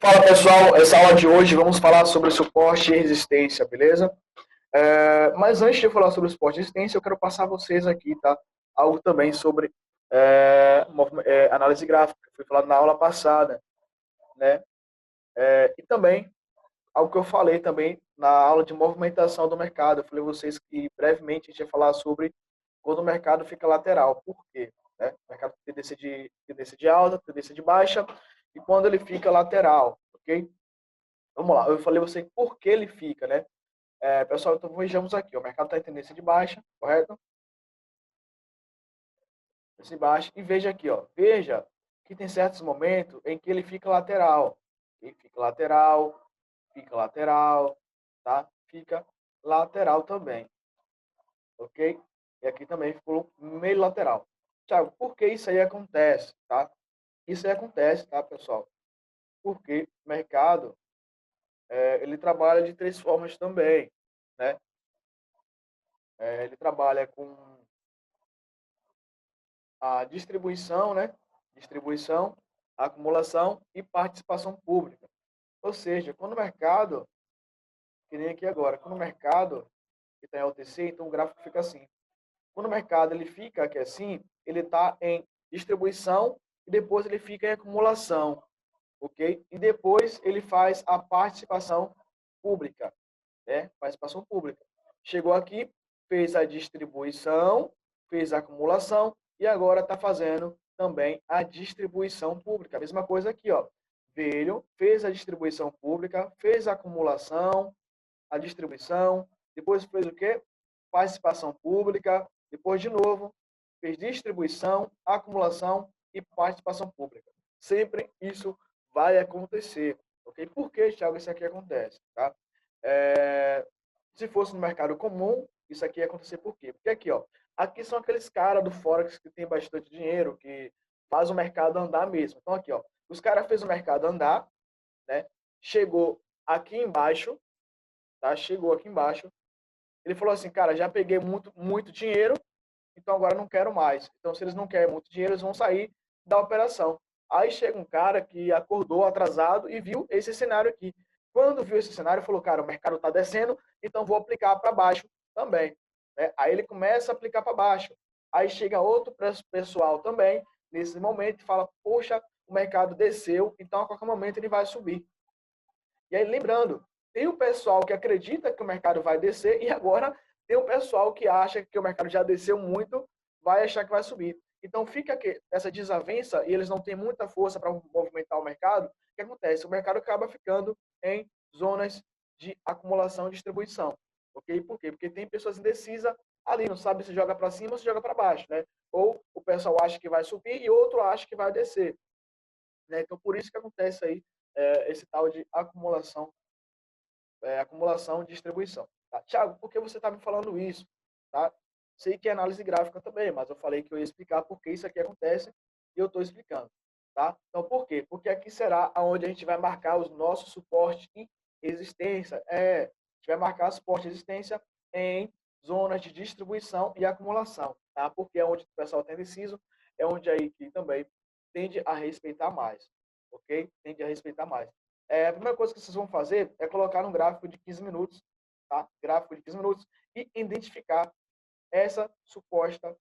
Fala pessoal, essa aula de hoje vamos falar sobre suporte e resistência, beleza? Mas antes de falar sobre suporte e resistência, eu quero passar a vocês aqui, tá? Algo também sobre análise gráfica, que foi falado na aula passada, né? E também, algo que eu falei também na aula de movimentação do mercado. Eu falei a vocês que brevemente a gente ia falar sobre quando o mercado fica lateral. Por quê? Né? O mercado tem tendência de alta, tendência de baixa, e quando ele fica lateral, ok? Vamos lá, eu falei a você por que ele fica, né? Pessoal, então vejamos aqui. O mercado está em tendência de baixa, correto? Tendência de baixa. E veja aqui, ó. Veja que tem certos momentos em que ele fica lateral. Ele fica lateral, tá? Fica lateral também, ok? E aqui também ficou meio lateral. Tiago, por que isso aí acontece, tá? Isso aí acontece, tá, pessoal? Porque o mercado, ele trabalha de três formas também, né? Ele trabalha com a distribuição, né? Distribuição, acumulação e participação pública. Ou seja, quando o mercado, que nem aqui agora, quando o mercado que está em OTC, então o gráfico fica assim. Quando o mercado ele fica aqui assim, ele está em distribuição e depois ele fica em acumulação, ok? E depois ele faz a participação pública, né? Participação pública. Chegou aqui, fez a distribuição, fez a acumulação e agora está fazendo também a distribuição pública. A mesma coisa aqui, ó. Veio, fez a distribuição pública, fez a acumulação, a distribuição, depois fez o quê? Participação pública, depois de novo, fez distribuição, acumulação e participação pública. Sempre isso vai acontecer, ok? Por que, Thiago, isso aqui acontece, tá? Se fosse no mercado comum, isso aqui ia acontecer por quê? Porque aqui, ó, aqui são aqueles caras do Forex que tem bastante dinheiro, que faz o mercado andar mesmo. Então aqui, ó, os caras fez o mercado andar, né? Chegou aqui embaixo, tá? Chegou aqui embaixo. Ele falou assim, cara, já peguei muito dinheiro, então agora não quero mais. Então, se eles não querem muito dinheiro, eles vão sair da operação. Aí chega um cara que acordou atrasado e viu esse cenário aqui. Quando viu esse cenário, falou, cara, o mercado está descendo, então vou aplicar para baixo também. Né? Aí ele começa a aplicar para baixo. Aí chega outro pessoal também, nesse momento, e fala, poxa, o mercado desceu, então a qualquer momento ele vai subir. E aí, lembrando, tem o pessoal que acredita que o mercado vai descer e agora tem o pessoal que acha que o mercado já desceu muito, vai achar que vai subir. Então, fica essa desavença e eles não têm muita força para movimentar o mercado. O que acontece? O mercado acaba ficando em zonas de acumulação e distribuição. Ok? Por quê? Porque tem pessoas indecisas ali, não sabe se joga para cima ou se joga para baixo. Né? Ou o pessoal acha que vai subir e outro acha que vai descer. Né? Então, por isso que acontece aí esse tal de acumulação e distribuição. Tá? Tiago, por que você está me falando isso? Tá? Sei que é análise gráfica também, mas eu falei que eu ia explicar por que isso aqui acontece e eu estou explicando. Tá? Então, por quê? Porque aqui será onde a gente vai marcar os nossos suportes e resistência. A gente vai marcar suporte e resistência em zonas de distribuição e acumulação. Tá? Porque é onde o pessoal tem indeciso, é onde aí que também tende a respeitar mais. Ok? Tende a respeitar mais. A primeira coisa que vocês vão fazer é colocar um gráfico de 15 minutos, tá? Gráfico de 15 minutos e identificar essa suposta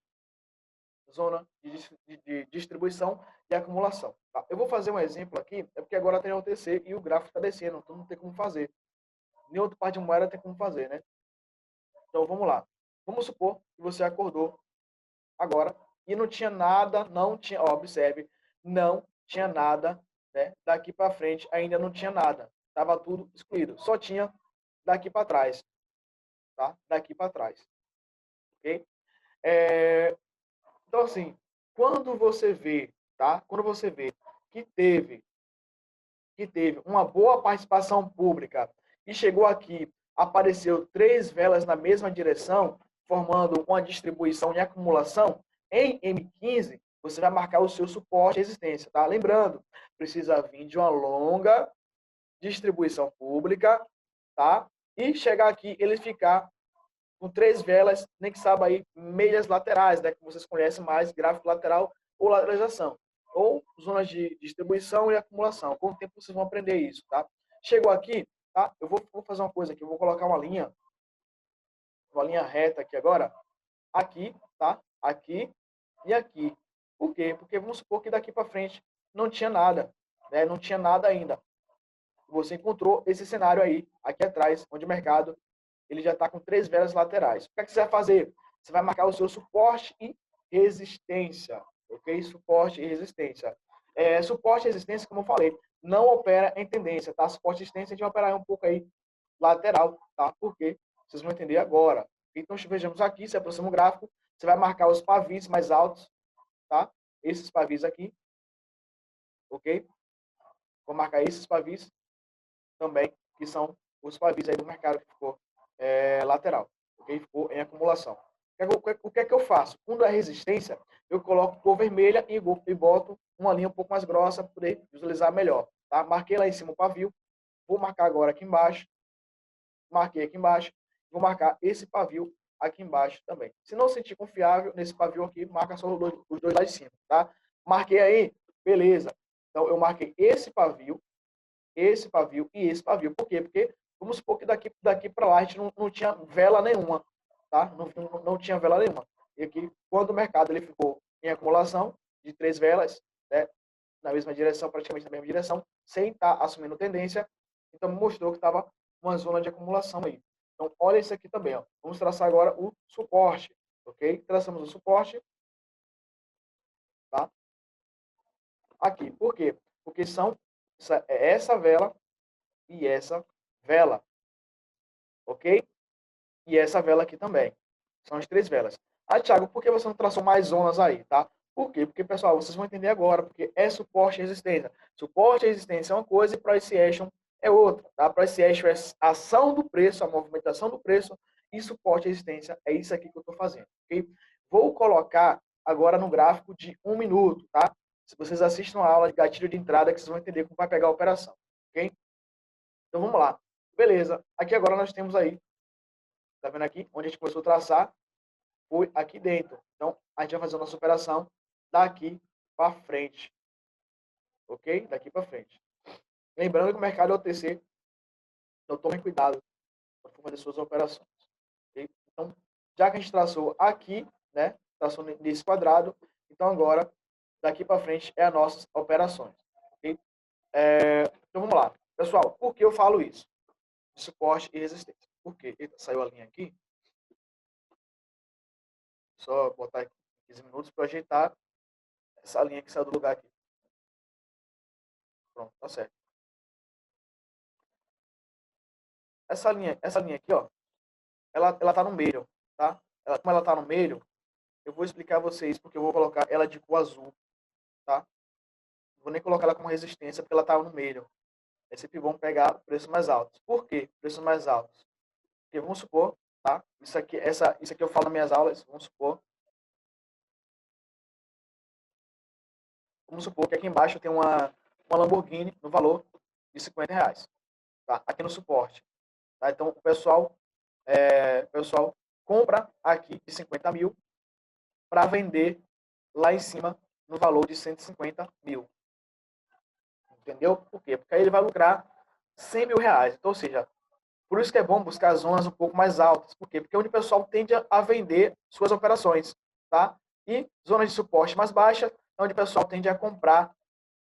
zona de distribuição e acumulação. Tá? Eu vou fazer um exemplo aqui, é porque agora tem OTC e o gráfico está descendo, então não tem como fazer. Nem outro par de moeda tem como fazer, né? Então vamos lá. Vamos supor que você acordou agora e não tinha nada, não tinha, ó, observe, não tinha nada, né? Daqui para frente ainda não tinha nada, estava tudo excluído, só tinha daqui para trás, tá? Daqui para trás, ok? É, então assim, quando você vê, tá? Quando você vê que teve uma boa participação pública e chegou aqui, apareceu três velas na mesma direção, formando uma distribuição e acumulação, em M15, você vai marcar o seu suporte e resistência, tá? Lembrando, precisa vir de uma longa distribuição pública, tá? E chegar aqui, ele ficar com três velas, nem que saiba aí, meias laterais, né? Que vocês conhecem mais, gráfico lateral ou lateralização. ou zonas de distribuição e acumulação. Com o tempo vocês vão aprender isso, tá? Chegou aqui, tá? Eu vou fazer uma coisa aqui, eu vou colocar uma linha reta aqui agora, aqui, tá? Aqui e aqui. Por quê? Porque vamos supor que daqui para frente não tinha nada, né? Não tinha nada ainda. Você encontrou esse cenário aí, aqui atrás, onde o mercado ele já está com 3 velas laterais. O que é que você vai fazer? Você vai marcar o seu suporte e resistência, ok? Suporte e resistência. Suporte e resistência, como eu falei, não opera em tendência, tá? Suporte e resistência a gente vai operar um pouco aí lateral, tá? Por quê? Vocês vão entender agora. Então, vejamos aqui, se aproxima o gráfico, você vai marcar os pavis mais altos, tá? Esses pavis aqui, ok? Vou marcar esses pavis também, que são os pavis aí do mercado que ficou lateral, ok? Ficou em acumulação. O que é que eu faço? Quando é resistência, eu coloco cor vermelha e boto uma linha um pouco mais grossa para poder visualizar melhor, tá? Marquei lá em cima o pavio, vou marcar agora aqui embaixo, marquei aqui embaixo, vou marcar esse pavio aqui embaixo também. Se não sentir confiável nesse pavio aqui, marca só os dois lá de cima, tá? Marquei aí, beleza. Então, eu marquei esse pavio e esse pavio. Por quê? Porque vamos supor que daqui para lá a gente não tinha vela nenhuma, tá? Não tinha vela nenhuma. E aqui, quando o mercado ele ficou em acumulação de 3 velas, né, na mesma direção, praticamente na mesma direção, sem estar assumindo tendência, então mostrou que estava uma zona de acumulação aí. Então, olha isso aqui também, ó. Vamos traçar agora o suporte, ok? Traçamos o suporte, tá? Aqui. Por quê? Porque são essa vela e essa vela, ok? E essa vela aqui também. São as 3 velas. Ah, Thiago, por que você não traçou mais zonas aí, tá? Por quê? Porque, pessoal, vocês vão entender agora, porque é suporte e resistência. Suporte e resistência é uma coisa e price action é outra, tá? Price action é a ação do preço, a movimentação do preço, e suporte e resistência é isso aqui que eu estou fazendo, ok? Vou colocar agora no gráfico de 1 minuto, tá? Se vocês assistem a aula de gatilho de entrada, que vocês vão entender como vai pegar a operação, ok? Então, vamos lá. Beleza. Aqui agora nós temos aí, tá vendo aqui? Onde a gente começou a traçar, foi aqui dentro. Então, a gente vai fazer a nossa operação daqui para frente. Ok? Daqui para frente. Lembrando que o mercado é OTC, então tomem cuidado para fazer suas operações. Okay? Então, já que a gente traçou aqui, né? Traçou nesse quadrado, então agora, daqui para frente, é as nossas operações. Okay? Então, vamos lá. Pessoal, por que eu falo isso? De suporte e resistência. Por quê? Eita, saiu a linha aqui. Só botar aqui 15 minutos para ajeitar essa linha que saiu do lugar aqui. Pronto, tá certo. Essa linha aqui, ó, ela tá no meio, tá? Como ela tá no meio, eu vou explicar a vocês porque eu vou colocar ela de cor azul, tá? Não vou nem colocar ela como resistência porque ela tá no meio. É sempre bom pegar preços mais altos. Por quê? Preços mais altos. Porque vamos supor, tá? Isso aqui eu falo nas minhas aulas, vamos supor que aqui embaixo tem uma Lamborghini no valor de R$ 50, tá? Aqui no suporte. Tá? Então, o pessoal compra aqui de 50 mil para vender lá em cima no valor de 150 mil. Entendeu? Por quê? Porque aí ele vai lucrar R$ 100.000. Então, ou seja, por isso que é bom buscar zonas um pouco mais altas. Por quê? Porque é onde o pessoal tende a vender suas operações. Tá? E zonas de suporte mais baixas é onde o pessoal tende a comprar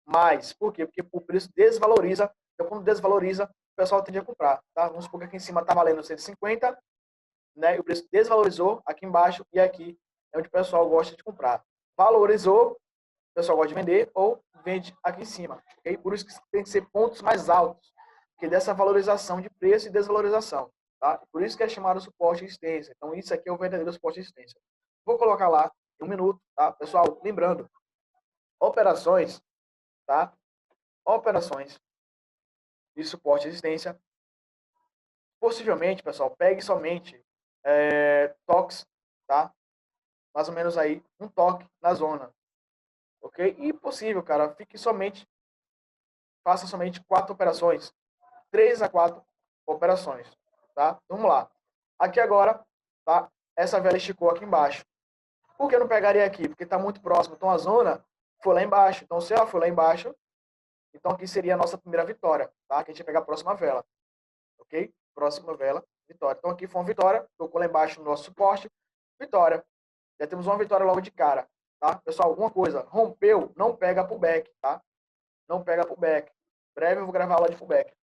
mais. Por quê? Porque o preço desvaloriza. Então, quando desvaloriza, o pessoal tende a comprar. Tá? Vamos supor que aqui em cima está valendo 150, né? E o preço desvalorizou aqui embaixo e aqui é onde o pessoal gosta de comprar. Valorizou, o pessoal gosta de vender ou vende aqui em cima. Okay? Por isso que tem que ser pontos mais altos, que dessa valorização de preço e desvalorização. Tá? Por isso que é chamado suporte e resistência. Então, isso aqui é o verdadeiro suporte e resistência. Vou colocar lá em 1 minuto, tá? Pessoal, lembrando, operações, tá? Operações de suporte e resistência. Possivelmente, pessoal, pegue somente toques, tá? Mais ou menos aí, um toque na zona. Ok? E possível, cara, faça somente 4 operações. 3 a 4 operações. Tá? Vamos lá. Aqui agora, tá? Essa vela esticou aqui embaixo. Por que eu não pegaria aqui? Porque está muito próximo. Então a zona foi lá embaixo. Então, se ela foi lá embaixo, então aqui seria a nossa primeira vitória, tá? Que a gente vai pegar a próxima vela, ok? Próxima vela, vitória. Então aqui foi uma vitória, tocou lá embaixo no nosso suporte, vitória. Já temos uma vitória logo de cara, tá? Pessoal, alguma coisa, rompeu, não pega pullback, tá? Não pega pullback. Breve eu vou gravar aula de pullback.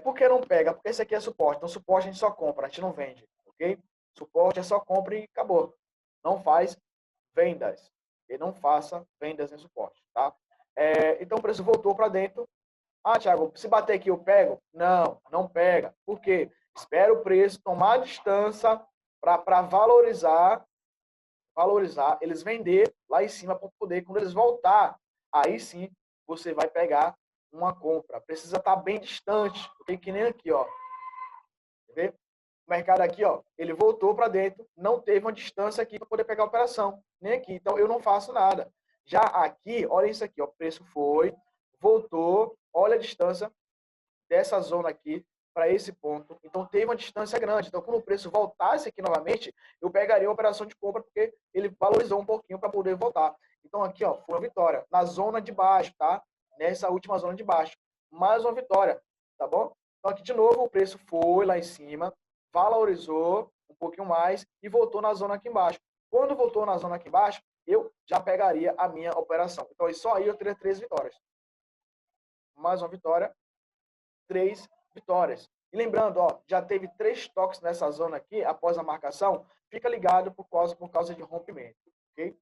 Por que não pega? Porque esse aqui é suporte. Então suporte a gente só compra, a gente não vende, ok? Suporte é só compra e acabou. Não faz vendas. E não faça vendas em suporte, tá? Então o preço voltou para dentro. Ah, Thiago, se bater aqui eu pego? Não, não pega. Por quê? Espera o preço tomar distância para valorizar, eles vender lá em cima para poder, quando eles voltar, aí sim você vai pegar uma compra. Precisa estar bem distante, porque que nem aqui, ó. Quer ver? O mercado aqui, ó, ele voltou para dentro, não teve uma distância aqui para poder pegar a operação, nem aqui. Então eu não faço nada. Já aqui, olha isso aqui, ó, o preço foi, voltou, olha a distância dessa zona aqui para esse ponto. Então teve uma distância grande. Então quando o preço voltasse aqui novamente, eu pegaria uma operação de compra porque ele valorizou um pouquinho para poder voltar. Então aqui, ó, foi uma vitória na zona de baixo, tá? Nessa última zona de baixo. Mais uma vitória, tá bom? Então aqui de novo o preço foi lá em cima, valorizou um pouquinho mais e voltou na zona aqui embaixo. Quando voltou na zona aqui embaixo, eu já pegaria a minha operação. Então só aí eu teria 3 vitórias. Mais uma vitória, 3 vitórias. E lembrando, ó, já teve 3 toques nessa zona aqui, após a marcação, fica ligado por causa de rompimento, ok?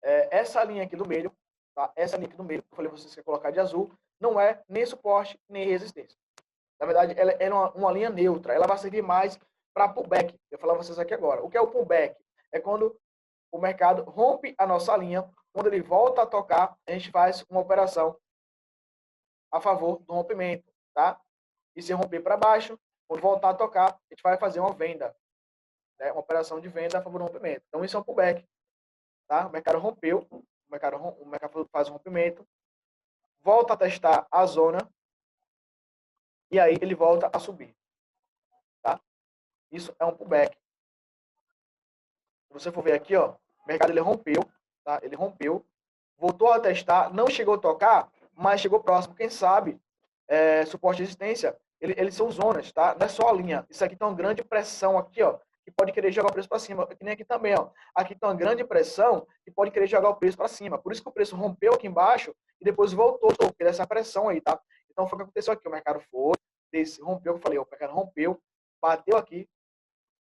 Essa linha aqui do meio, tá? Essa linha aqui do meio, que eu falei pra vocês que ia colocar de azul, não é nem suporte, nem resistência. Na verdade, ela é uma linha neutra, ela vai servir mais para pullback. Eu vou falar pra vocês aqui agora. O que é o pullback? É quando o mercado rompe a nossa linha, quando ele volta a tocar, a gente faz uma operação a favor do rompimento, tá? E se romper para baixo, quando voltar a tocar, a gente vai fazer uma venda, né? Uma operação de venda a favor do rompimento. Então isso é um pullback, tá? O mercado rompeu, o mercado faz um rompimento, volta a testar a zona e aí ele volta a subir, tá? Isso é um pullback. Se você for ver aqui, ó, o mercado ele rompeu, tá? Ele rompeu, voltou a testar, não chegou a tocar, mas chegou próximo. Quem sabe, suporte e resistência, eles são zonas, tá? Não é só a linha. Isso aqui tem uma grande pressão aqui, ó, que pode querer jogar o preço para cima. Que nem aqui também, ó. Aqui tem uma grande pressão que pode querer jogar o preço para cima. Por isso que o preço rompeu aqui embaixo e depois voltou, porque dessa pressão aí, tá? Então foi o que aconteceu aqui. O mercado foi, rompeu, eu falei, o mercado rompeu, bateu aqui,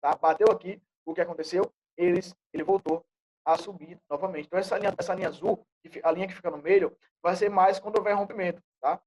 tá? Bateu aqui, o que aconteceu? Ele voltou a subir novamente. Então essa linha azul, a linha que fica no meio, vai ser mais quando houver rompimento, tá?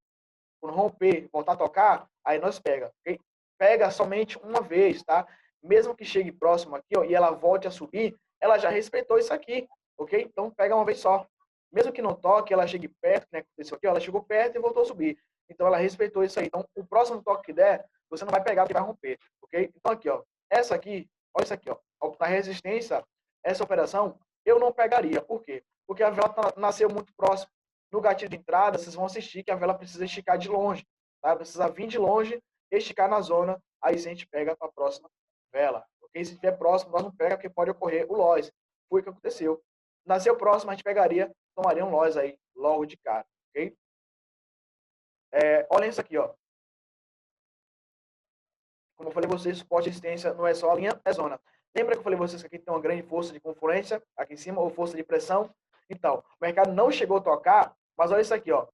Quando romper, voltar a tocar, aí nós pega, ok? Pega somente uma vez, tá? Mesmo que chegue próximo aqui, ó, e ela volte a subir, ela já respeitou isso aqui, ok? Então pega uma vez só. Mesmo que não toque, ela chegue perto, né? Aconteceu aqui, ó, ela chegou perto e voltou a subir. Então ela respeitou isso aí. Então o próximo toque que der, você não vai pegar porque vai romper, ok? Então aqui, ó, essa aqui, olha isso aqui, ó, na resistência, essa operação eu não pegaria. Por quê? Porque a vela nasceu muito próximo. No gatilho de entrada, vocês vão assistir que a vela precisa esticar de longe, tá? Precisa vir de longe, esticar na zona, aí a gente pega para a próxima vela, ok? Se estiver próximo, nós não pega, porque pode ocorrer o loss. Foi o que aconteceu. Nasceu próximo, a gente pegaria, tomaria um loss aí, logo de cara, ok? Olhem isso aqui, ó. Como eu falei para vocês, suporte e resistência não é só a linha, é zona. Lembra que eu falei para vocês que aqui tem uma grande força de confluência, aqui em cima, ou força de pressão? Então, o mercado não chegou a tocar, mas olha isso aqui, ó.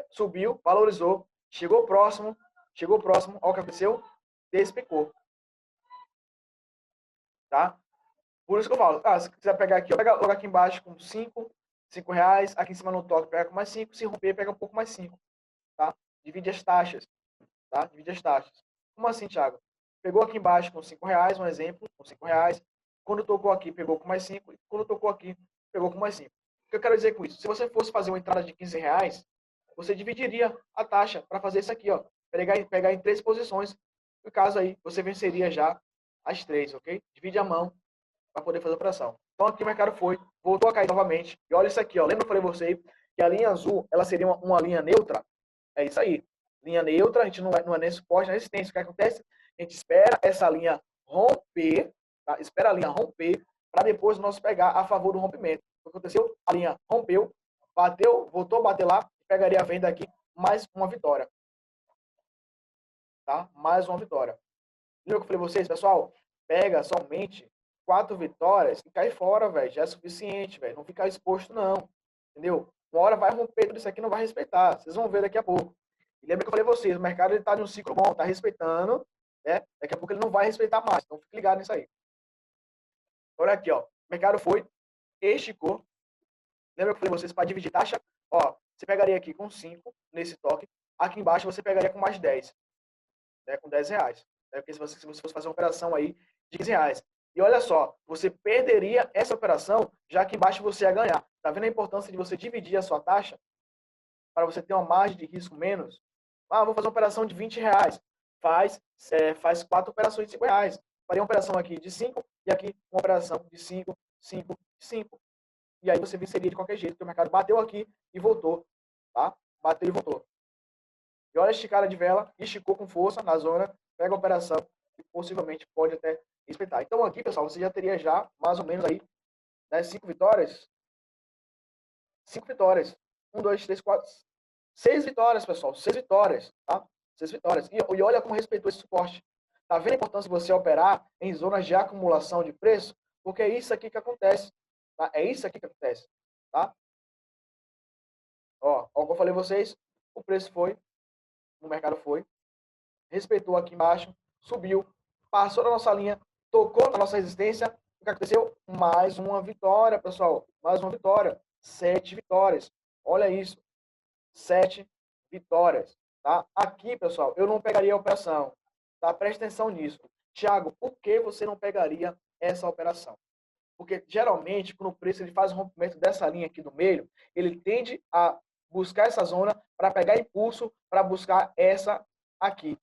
Subiu, valorizou, chegou próximo, olha o que aconteceu, despecou. Tá? Por isso que eu falo, se quiser pegar aqui, ó, pega logo aqui embaixo com 5 reais, aqui em cima no toque pega com mais 5, se romper pega um pouco mais 5, tá? Divide as taxas, tá? Divide as taxas. Como assim, Thiago? Pegou aqui embaixo com 5 reais, um exemplo, com 5 reais. Quando tocou aqui, pegou com mais 5. E quando tocou aqui, pegou com mais 5. O que eu quero dizer com isso? Se você fosse fazer uma entrada de 15 reais, você dividiria a taxa para fazer isso aqui, ó. Pegar em 3 posições. No caso aí, você venceria já as 3, ok? Divide a mão para poder fazer a operação. Então aqui o mercado foi, voltou a cair novamente. E olha isso aqui, ó. Lembra que eu falei para você que a linha azul, ela seria uma linha neutra? É isso aí. Linha neutra, a gente não é nem suporte, nem resistência. O que acontece? A gente espera essa linha romper, tá? Espera a linha romper para depois nós pegar a favor do rompimento. o que aconteceu? A linha rompeu, bateu, voltou a bater lá, pegaria a venda aqui, mais uma vitória. Tá? Mais uma vitória. Lembra que eu falei pra vocês, pessoal? Pega somente 4 vitórias e cai fora, velho. Já é suficiente, velho. Não ficar exposto, não. Entendeu? Uma hora vai romper tudo isso aqui, não vai respeitar. Vocês vão ver daqui a pouco. E lembra que eu falei pra vocês, o mercado ele tá em um ciclo bom, tá respeitando, né? Daqui a pouco ele não vai respeitar mais. Então fique ligado nisso aí. Olha aqui, ó. O mercado foi, esticou. Lembra que eu falei pra vocês para dividir taxa? Ó, você pegaria aqui com 5 nesse toque. Aqui embaixo você pegaria com mais 10, né? Com 10 reais. Porque se você fosse fazer uma operação aí de 15 reais. E olha só, você perderia essa operação, já que embaixo você ia ganhar. Tá vendo a importância de você dividir a sua taxa? Para você ter uma margem de risco menos? Ah, vou fazer uma operação de 20 reais. Faz 4 operações de 5 reais. Faria uma operação aqui de 5 e aqui uma operação de 5, 5, 5. E aí você venceria de qualquer jeito, porque o mercado bateu aqui e voltou. Tá? Bateu e voltou. E olha a esticada de vela, esticou com força na zona, pega a operação e possivelmente pode até respeitar. Então aqui, pessoal, você já teria já mais ou menos aí, né, 5 vitórias. 5 vitórias. 1, 2, 3, 4, 6 vitórias, pessoal. 6 vitórias, tá? 6 vitórias. E olha como respeitou esse suporte. Tá vendo a importância de você operar em zonas de acumulação de preço? Porque é isso aqui que acontece. Tá? É isso aqui que acontece. Tá? Ó, como eu falei a vocês, o preço foi, o mercado foi, respeitou aqui embaixo, subiu, passou na nossa linha, tocou na nossa resistência. O que aconteceu? Mais uma vitória, pessoal. Mais uma vitória. 7 vitórias. Olha isso. 7 vitórias. Tá? Aqui, pessoal, eu não pegaria a operação. Tá? Preste atenção nisso. Thiago, por que você não pegaria essa operação? Porque, geralmente, quando o preço ele faz o rompimento dessa linha aqui do meio, ele tende a buscar essa zona para pegar impulso para buscar essa aqui.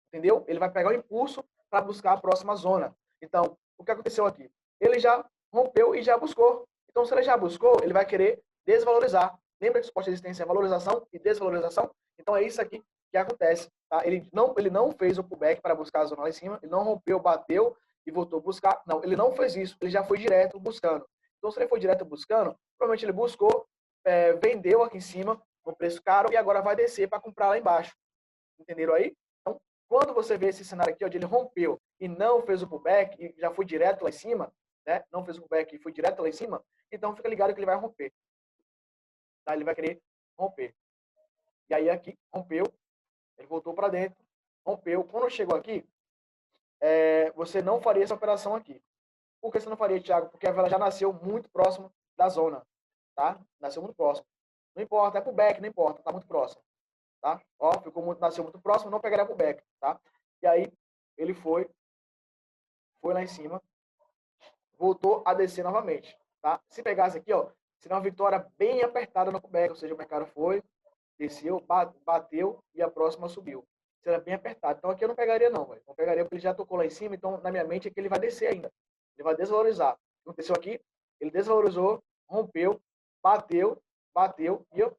Entendeu? Ele vai pegar o impulso para buscar a próxima zona. Então, o que aconteceu aqui? Ele já rompeu e já buscou. Então, se ele já buscou, ele vai querer desvalorizar. Lembra que suporte de resistência é valorização e desvalorização? Então, é isso aqui que acontece. Tá? Ele não fez o pullback para buscar a zona lá em cima, ele não rompeu, bateu e voltou a buscar. Não, ele não fez isso, ele já foi direto buscando. Então, se ele foi direto buscando, provavelmente ele buscou, vendeu aqui em cima, no preço caro, e agora vai descer para comprar lá embaixo. Entenderam aí? Então, quando você vê esse cenário aqui, onde ele rompeu e não fez o pullback, e já foi direto lá em cima, né? Não fez o pullback e foi direto lá em cima, então fica ligado que ele vai romper. Tá? Ele vai querer romper. E aí aqui, rompeu, ele voltou para dentro, rompeu. Quando chegou aqui, você não faria essa operação aqui. Por que você não faria, Thiago? Porque a vela já nasceu muito próximo da zona. Tá? Nasceu muito próximo. Não importa, é pullback, não importa, tá muito próximo. Tá? Ó, nasceu muito próximo, não pegaria pullback, tá? E aí, ele foi lá em cima, voltou a descer novamente, tá? Se pegasse aqui, ó, seria uma vitória bem apertada no pullback, ou seja, o mercado foi, desceu, bateu e a próxima subiu. Seria bem apertado. Então aqui eu não pegaria não, véio. Não pegaria porque ele já tocou lá em cima, então na minha mente é que ele vai descer ainda. Ele vai desvalorizar. O que aconteceu aqui? Ele desvalorizou, rompeu, bateu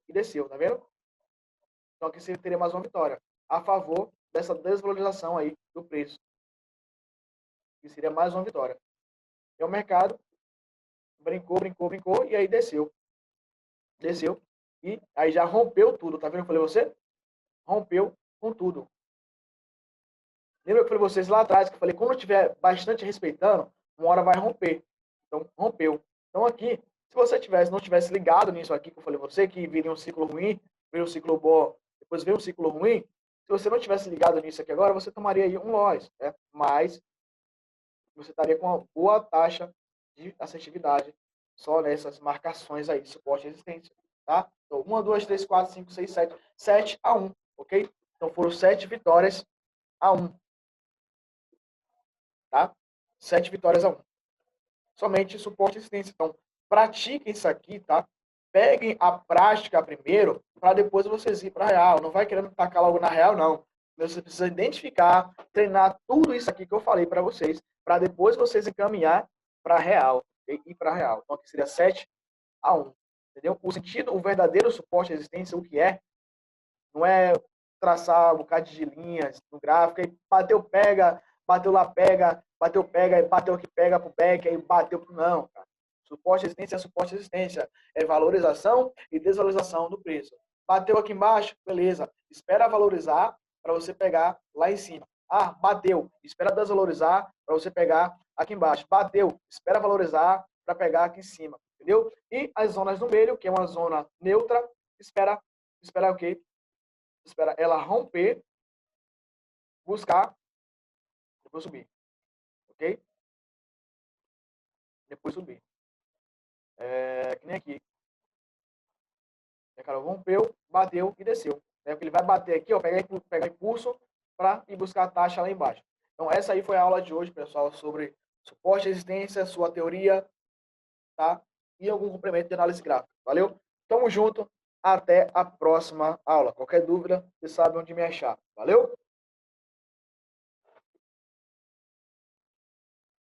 e desceu, tá vendo? Então aqui você teria mais uma vitória a favor dessa desvalorização aí do preço. Que seria mais uma vitória. E o mercado brincou e aí desceu. Desceu. E aí já rompeu tudo, tá vendo? Eu falei você? Rompeu com tudo. Lembra que eu falei vocês lá atrás, que eu falei, quando estiver bastante respeitando, uma hora vai romper. Então, rompeu. Então aqui, se você não tivesse ligado nisso aqui que eu falei você, que viria um ciclo ruim, veio um ciclo bom, depois veio um ciclo ruim, se você não tivesse ligado nisso aqui agora, você tomaria aí um loss, né? Mas você estaria com uma boa taxa de assertividade só nessas marcações aí, suporte e resistência, tá? Então, 1, 2, 3, 4, 5, 6, 7, 7 a 1, ok? Então, foram 7 vitórias a 1, tá? 7 vitórias a 1. Somente suporte e resistência. Então, pratiquem isso aqui, tá? Peguem a prática primeiro, para depois vocês ir para a real. Não vai querendo tacar logo na real, não. Você precisa identificar, treinar tudo isso aqui que eu falei para vocês, para depois vocês encaminhar para a real. E ir para a real. Então, aqui seria 7 a 1. Entendeu? O sentido, o verdadeiro suporte e resistência, o que é? Não é traçar um bocado de linhas no gráfico, aí bateu, pega, bateu lá, pega, bateu, pega, aí bateu aqui, pega pro back, aí bateu pro não, cara. Suporte, resistência, suporte, resistência. É valorização e desvalorização do preço. Bateu aqui embaixo, beleza. Espera valorizar para você pegar lá em cima. Ah, bateu. Espera desvalorizar para você pegar aqui embaixo. Bateu. Espera valorizar para pegar aqui em cima. Entendeu? E as zonas no meio, que é uma zona neutra, espera o quê? Espera ela romper, buscar, depois subir. Ok? Depois subir. Que nem aqui. Cara, rompeu, bateu e desceu. Porque ele vai bater aqui, ó, pegar impulso para ir buscar a taxa lá embaixo. Então, essa aí foi a aula de hoje, pessoal, sobre suporte e resistência, sua teoria, tá? E algum complemento de análise gráfica. Valeu? Tamo junto. Até a próxima aula. Qualquer dúvida, você sabe onde me achar. Valeu?